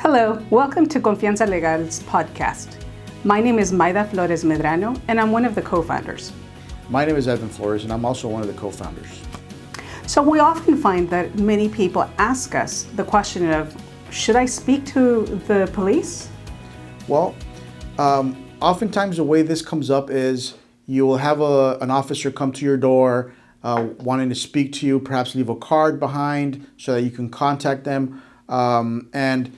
Hello, welcome to Confianza Legal's podcast. My name is Mayda Flores Medrano, and I'm one of the co-founders. My name is Edvin Flores, and I'm also one of the co-founders. So we often find that many people ask us the question of, should I speak to the police? Well, oftentimes the way this comes up is you will have an officer come to your door wanting to speak to you, perhaps leave a card behind so that you can contact them. And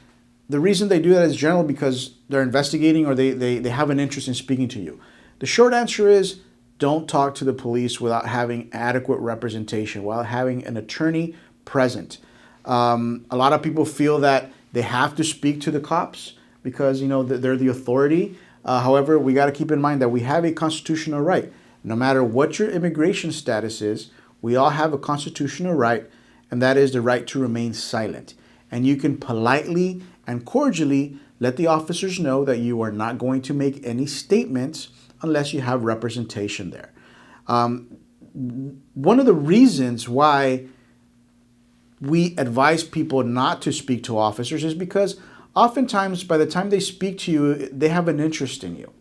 the reason they do that is generally because they're investigating or they have an interest in speaking to you. The short answer is don't talk to the police without having adequate representation, without having an attorney present. A lot of people feel that they have to speak to the cops because they're the authority. However, we got to keep in mind that we have a constitutional right. No matter what your immigration status is, we all have a constitutional right, and that is the right to remain silent. And you can politely and cordially let the officers know that you are not going to make any statements unless you have representation there. One of the reasons why we advise people not to speak to officers is because oftentimes by the time they speak to you, they have an interest in you.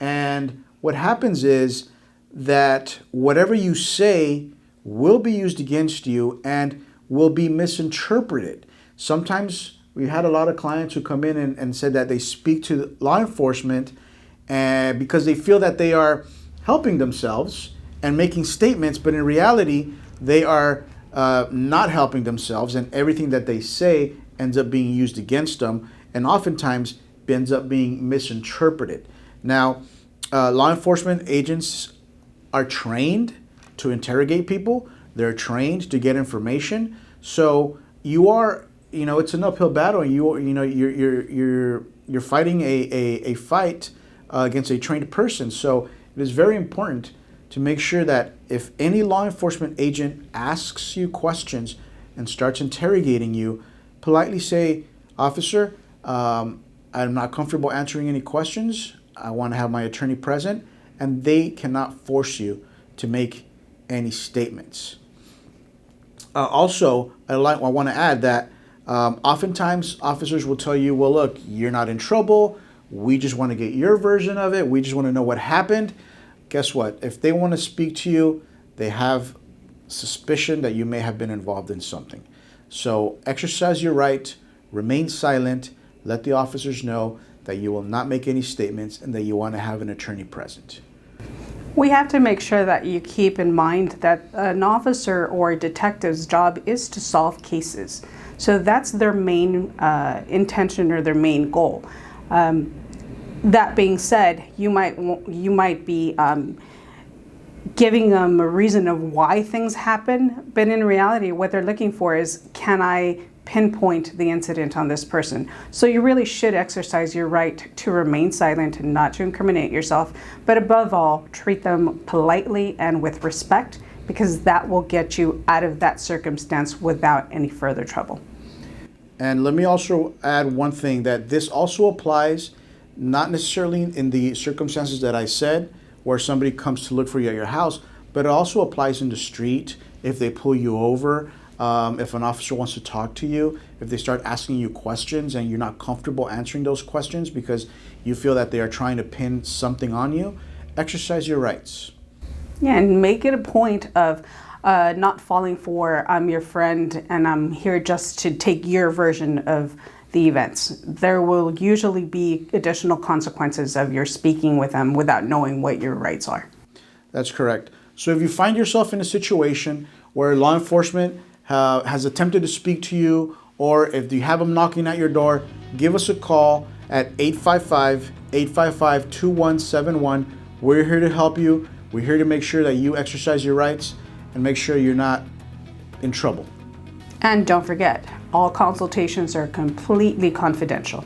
And what happens is that whatever you say will be used against you and will be misinterpreted. Sometimes we've had a lot of clients who come in and said that they speak to law enforcement because they feel that they are helping themselves and making statements, but in reality, they are not helping themselves, and everything that they say ends up being used against them and oftentimes ends up being misinterpreted. Now, law enforcement agents are trained to interrogate people. They're trained to get information. So you are, it's an uphill battle, and you're fighting a fight against a trained person. So it is very important to make sure that if any law enforcement agent asks you questions and starts interrogating you, politely say, "Officer, I'm not comfortable answering any questions. I want to have my attorney present," and they cannot force you to make any statements. Also, I want to add that oftentimes officers will tell you, "Well, look, you're not in trouble. We just want to get your version of it. We just want to know what happened." Guess what? If they want to speak to you, they have suspicion that you may have been involved in something. So exercise your right, remain silent, let the officers know that you will not make any statements and that you want to have an attorney present. We have to make sure that you keep in mind that an officer or a detective's job is to solve cases. So that's their main intention or their main goal. That being said, you might be giving them a reason of why things happen, but in reality, what they're looking for is, can I pinpoint the incident on this person? So you really should exercise your right to remain silent and not to incriminate yourself, but above all, treat them politely and with respect, because that will get you out of that circumstance without any further trouble. And let me also add one thing, that this also applies not necessarily in the circumstances that I said, where somebody comes to look for you at your house, but it also applies in the street. If they pull you over, if an officer wants to talk to you, if they start asking you questions and you're not comfortable answering those questions because you feel that they are trying to pin something on you, exercise your rights. Yeah, and make it a point of not falling for, "I'm your friend and I'm here just to take your version of the events." There will usually be additional consequences of your speaking with them without knowing what your rights are. That's correct. So if you find yourself in a situation where law enforcement has attempted to speak to you, or if you have them knocking at your door, give us a call at 855-855-2171. We're here to help you. We're here to make sure that you exercise your rights and make sure you're not in trouble. And don't forget, all consultations are completely confidential.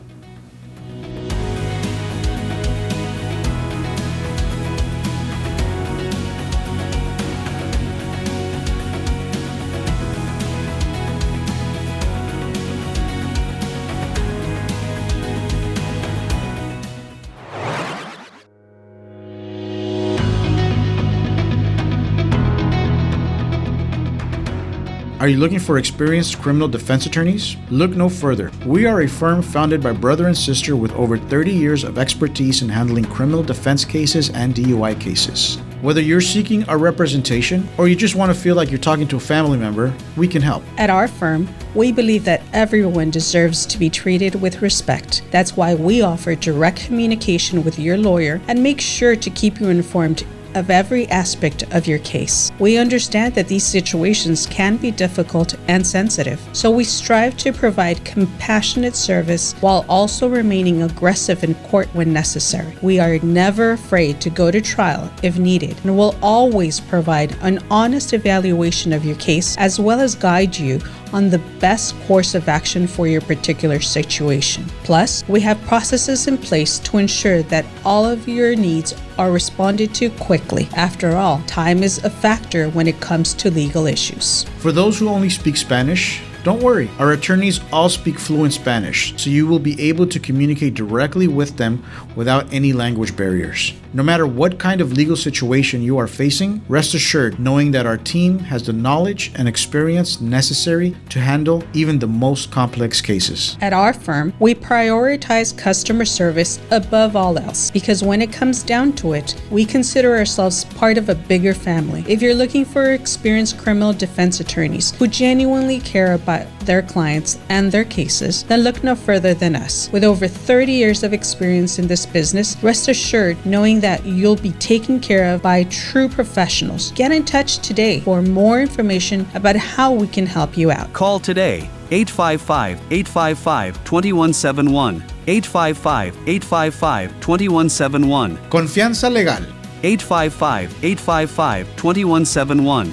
Are you looking for experienced criminal defense attorneys? Look no further. We are a firm founded by brother and sister with over 30 years of expertise in handling criminal defense cases and DUI cases. Whether you're seeking our representation or you just want to feel like you're talking to a family member, we can help. At our firm, we believe that everyone deserves to be treated with respect. That's why we offer direct communication with your lawyer and make sure to keep you informed of every aspect of your case. We understand that these situations can be difficult and sensitive, so we strive to provide compassionate service while also remaining aggressive in court when necessary. We are never afraid to go to trial if needed and will always provide an honest evaluation of your case as well as guide you on the best course of action for your particular situation. Plus, we have processes in place to ensure that all of your needs are responded to quickly. After all, time is a factor when it comes to legal issues. For those who only speak Spanish, don't worry, our attorneys all speak fluent Spanish, so you will be able to communicate directly with them without any language barriers. No matter what kind of legal situation you are facing, rest assured knowing that our team has the knowledge and experience necessary to handle even the most complex cases. At our firm, we prioritize customer service above all else because when it comes down to it, we consider ourselves part of a bigger family. If you're looking for experienced criminal defense attorneys who genuinely care about their clients and their cases, then look no further than us. With over 30 years of experience in this business, rest assured knowing that you'll be taken care of by true professionals. Get in touch today for more information about how we can help you out. Call today 855-855-2171. 855-855-2171. Confianza Legal. 855-855-2171.